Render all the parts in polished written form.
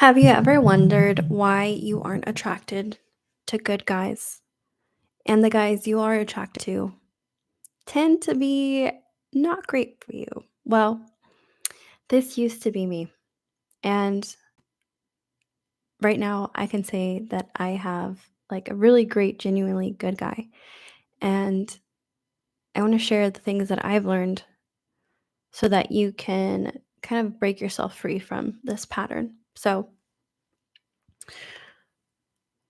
Have you ever wondered why you aren't attracted to good guys? And the guys you are attracted to tend to be not great for you. Well, this used to be me. And right now, I can say that I have like a really great, genuinely good guy. And I want to share the things that I've learned so that you can kind of break yourself free from this pattern. So,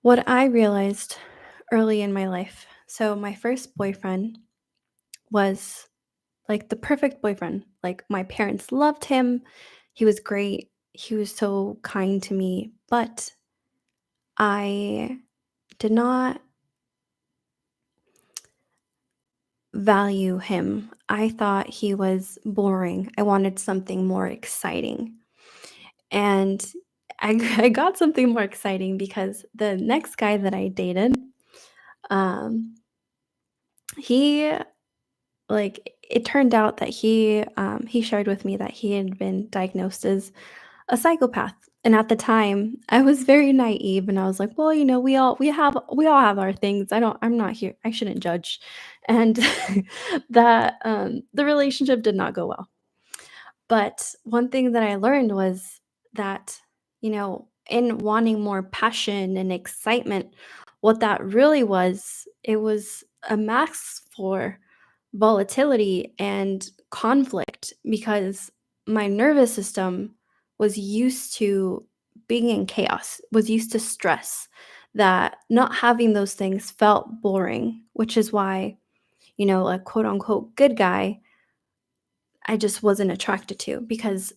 what I realized early in my life, so my first boyfriend was like the perfect boyfriend. Like my parents loved him. He was great. He was so kind to me, but I did not value him. I thought he was boring. I wanted something more exciting. And I got something more exciting because the next guy that I dated, um, he it turned out that he shared with me that he had been diagnosed as a psychopath. And at the time, I was very naive and I was like, "Well, we all have our things. I'm not here. I shouldn't judge." And the relationship did not go well. But one thing that I learned was that, in wanting more passion and excitement, what that really was, it was a mask for volatility and conflict because my nervous system was used to being in chaos, was used to stress, that not having those things felt boring, which is why, a quote unquote good guy, I just wasn't attracted to because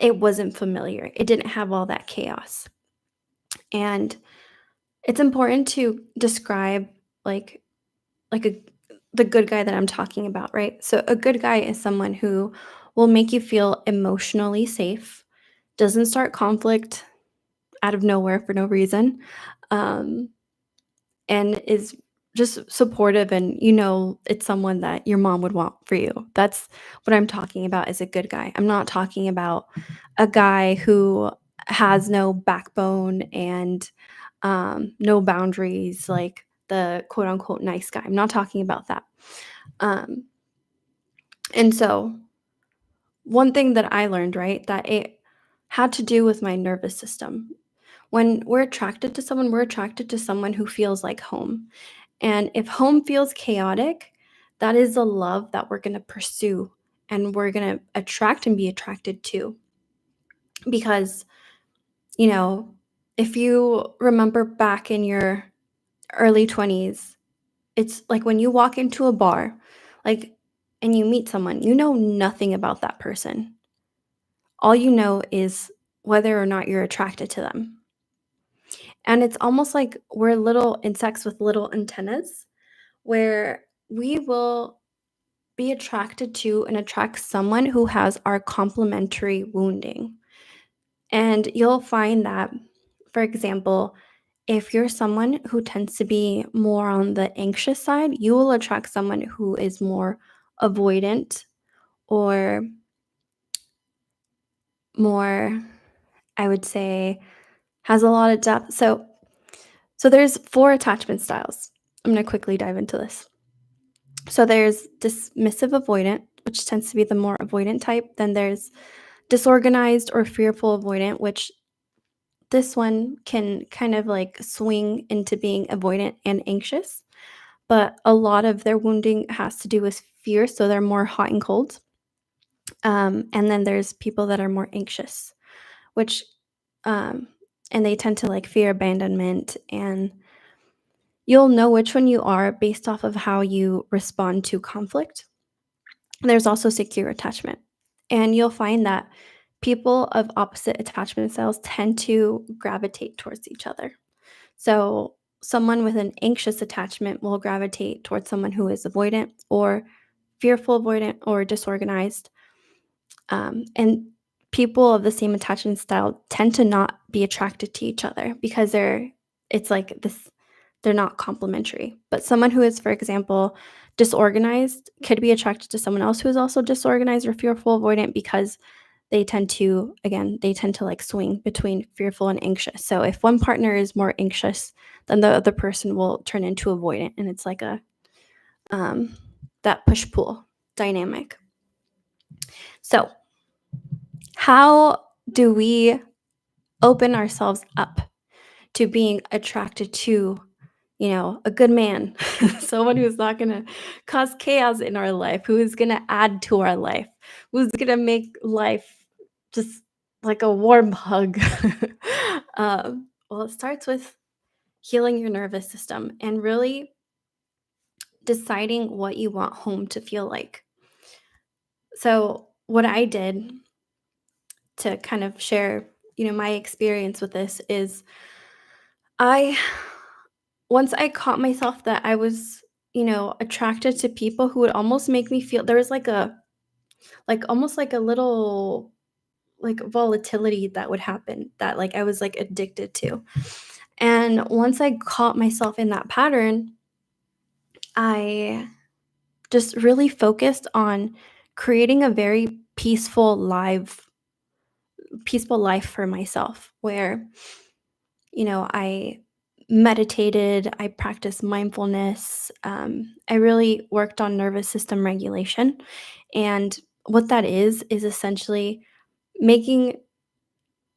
it wasn't familiar. It didn't have all that chaos. And it's important to describe like like a the good guy that I'm talking about, right? So a good guy is someone who will make you feel emotionally safe, doesn't start conflict out of nowhere for no reason, um, and is just supportive, and it's someone that your mom would want for you. That's what I'm talking about as a good guy. I'm not talking about a guy who has no backbone and no boundaries, like the quote unquote nice guy. I'm not talking about that. Um, and so, one thing that I learned, right, that it had to do with my nervous system. When we're attracted to someone, we're attracted to someone who feels like home. And if home feels chaotic, that is a love that we're going to pursue and we're going to attract and be attracted to. Because, you know, if you remember back in your early 20s, it's like when you walk into a bar, like, and you meet someone, you know nothing about that person. All you know is whether or not you're attracted to them. And it's almost like we're little insects with little antennas where we will be attracted to and attract someone who has our complementary wounding. And you'll find that, for example, if you're someone who tends to be more on the anxious side, you will attract someone who is more avoidant or more, I would say, has a lot of depth. So there's four attachment styles. I'm going to quickly dive into this. So there's dismissive avoidant, which tends to be the more avoidant type. Then there's disorganized or fearful avoidant, which this one can kind of like swing into being avoidant and anxious, but a lot of their wounding has to do with fear, so they're more hot and cold. And then there's people that are more anxious, which um, and they tend to like fear abandonment, and you'll know which one you are based off of how you respond to conflict. There's also secure attachment. And you'll find that people of opposite attachment styles tend to gravitate towards each other. So, someone with an anxious attachment will gravitate towards someone who is avoidant or fearful avoidant or disorganized. And people of the same attachment style tend to not be attracted to each other because it's like this, they're not complementary. But someone who is, for example, disorganized could be attracted to someone else who is also disorganized or fearful avoidant because they tend to like swing between fearful and anxious. So if one partner is more anxious, then the other person will turn into avoidant, and it's like a um, that push pull dynamic. So how do we open ourselves up to being attracted to, a good man, someone who's not gonna cause chaos in our life, who is gonna add to our life, who's gonna make life just like a warm hug. Well, it starts with healing your nervous system and really deciding what you want home to feel like. So, what I did to kind of share, my experience with this is I once I caught myself that I was, attracted to people who would almost make me feel there was like almost like a little like volatility that would happen that like I was like addicted to. And once I caught myself in that pattern, I just really focused on creating a very peaceful life for myself where, I meditated, I practiced mindfulness, I really worked on nervous system regulation. And what that is essentially making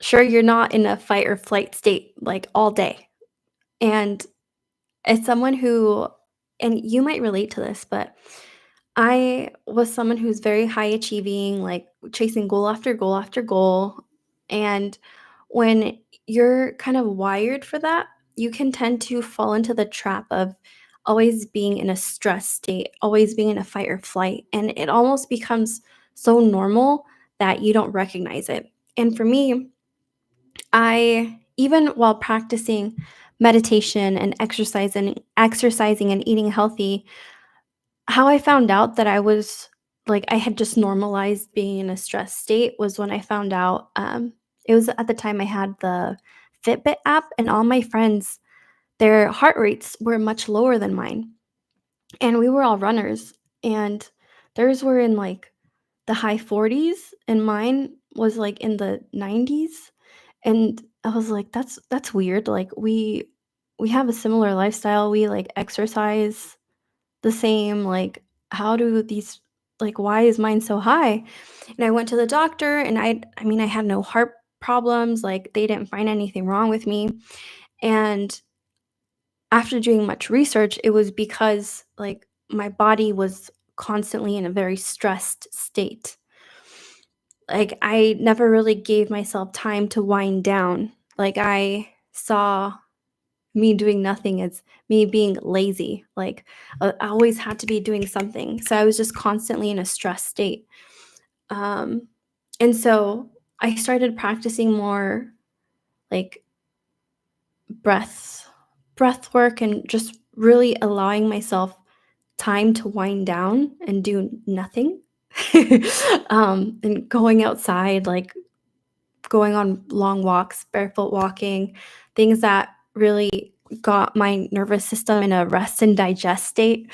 sure you're not in a fight or flight state like all day. And as someone who, and you might relate to this, but I was someone who's very high achieving, like chasing goal after goal after goal. And when you're kind of wired for that, you can tend to fall into the trap of always being in a stress state, always being in a fight or flight. And it almost becomes so normal that you don't recognize it. And for me, even while practicing meditation and exercising and eating healthy, how I found out that I had just normalized being in a stress state was when I found out, it was at the time I had the Fitbit app, and all my friends, their heart rates were much lower than mine, and we were all runners, and theirs were in, like, the high 40s, and mine was, like, in the 90s, and I was like, "That's weird." Like, we have a similar lifestyle, we, like, exercise the same, like, how do these like, why is mine so high? And I went to the doctor, and I mean, I had no heart problems, like, they didn't find anything wrong with me, and after doing much research, it was because, like, my body was constantly in a very stressed state. Like, I never really gave myself time to wind down. Like, I saw me doing nothing as me being lazy. Like, I always had to be doing something. So I was just constantly in a stress state. Um, and so I started practicing more like breaths, breath work, and just really allowing myself time to wind down and do nothing. And going outside, like going on long walks, barefoot walking, things that really got my nervous system in a rest and digest state.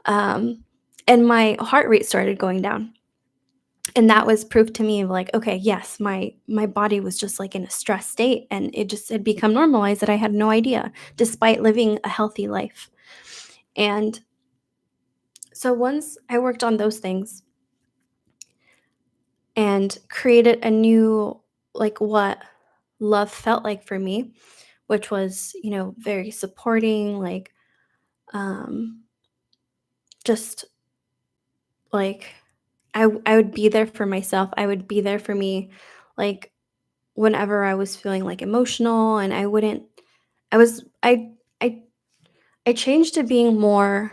Um, and my heart rate started going down. And that was proof to me of like, okay, yes, my body was just like in a stress state and it just had become normalized that I had no idea, despite living a healthy life. And so once I worked on those things and created a new like what love felt like for me, which was, very supporting, like, um, just like I would be there for myself. I would be there for me, like whenever I was feeling like emotional, and I wouldn't. I was I I changed to being more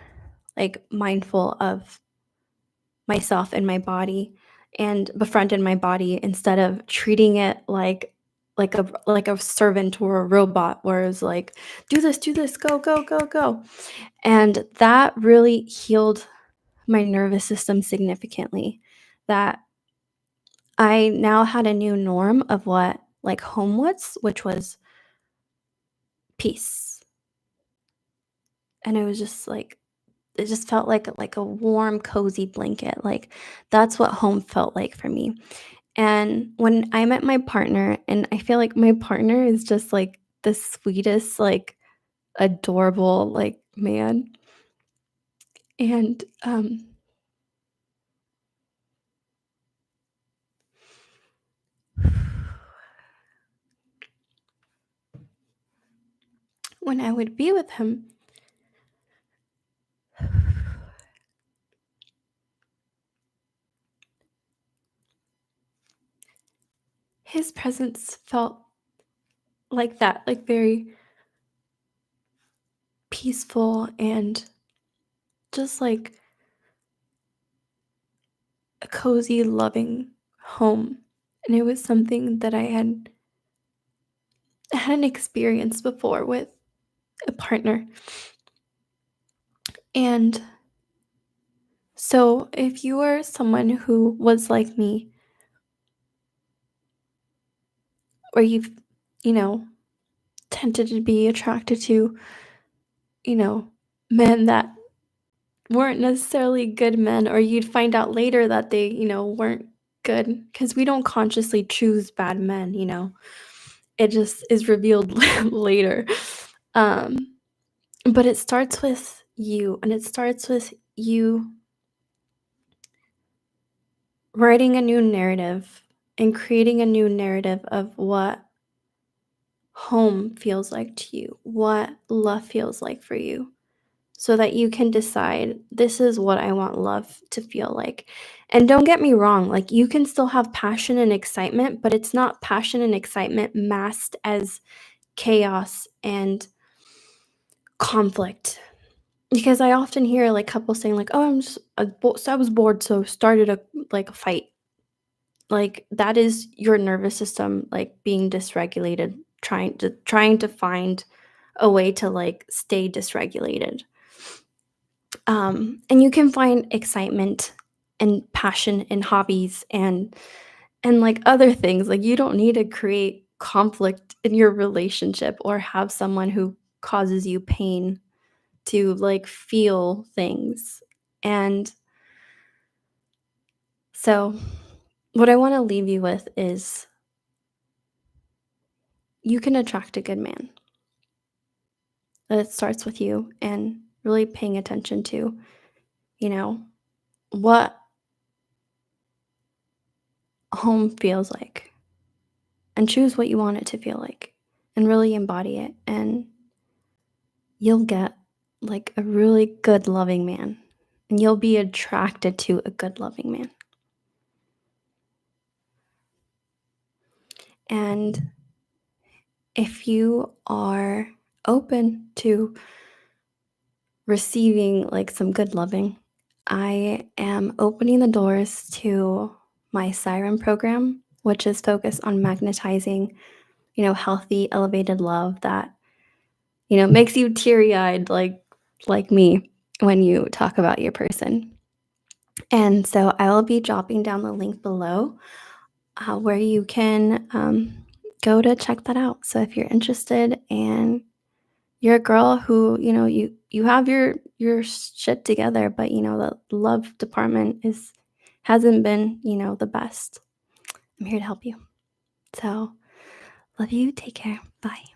like mindful of myself and my body and befriended my body instead of treating it like a servant or a robot where it's like do this, go, go, go, go. And that really healed my nervous system significantly. That I now had a new norm of what like home was, which was peace. And it was just like it just felt like a warm, cozy blanket. Like that's what home felt like for me. And when I met my partner, and I feel like my partner is just like the sweetest, like adorable, like man. And when I would be with him, his presence felt like that, like very peaceful and just like a cozy, loving home. And it was something that I hadn't experienced before with a partner. And so, if you are someone who was like me, or you've, you know, tended to be attracted to, you know, men that weren't necessarily good men, or you'd find out later that they, weren't good, because we don't consciously choose bad men, it just is revealed later. Um, but it starts with you, and it starts with you writing a new narrative and creating a new narrative of what home feels like to you, what love feels like for you, so that you can decide, this is what I want love to feel like. And don't get me wrong, like you can still have passion and excitement, but it's not passion and excitement masked as chaos and conflict. Because I often hear like couples saying like, "Oh, so I was bored, so started a fight." Like that is your nervous system like being dysregulated, trying to find a way to like stay dysregulated. And you can find excitement and passion in hobbies and like other things. Like you don't need to create conflict in your relationship or have someone who causes you pain to like feel things. And so what I want to leave you with is, you can attract a good man. That it starts with you and really paying attention to, you know, what home feels like, and choose what you want it to feel like and really embody it, and you'll get like a really good loving man, and you'll be attracted to a good loving man. And if you are open to receiving like some good loving, I am opening the doors to my Siren program, which is focused on magnetizing, healthy, elevated love that, makes you teary-eyed like me when you talk about your person. And so I will be dropping down the link below, where you can go to check that out. So if you're interested and you're a girl who, you have your shit together, but the love department hasn't been, the best. I'm here to help you. So, love you. Take care. Bye.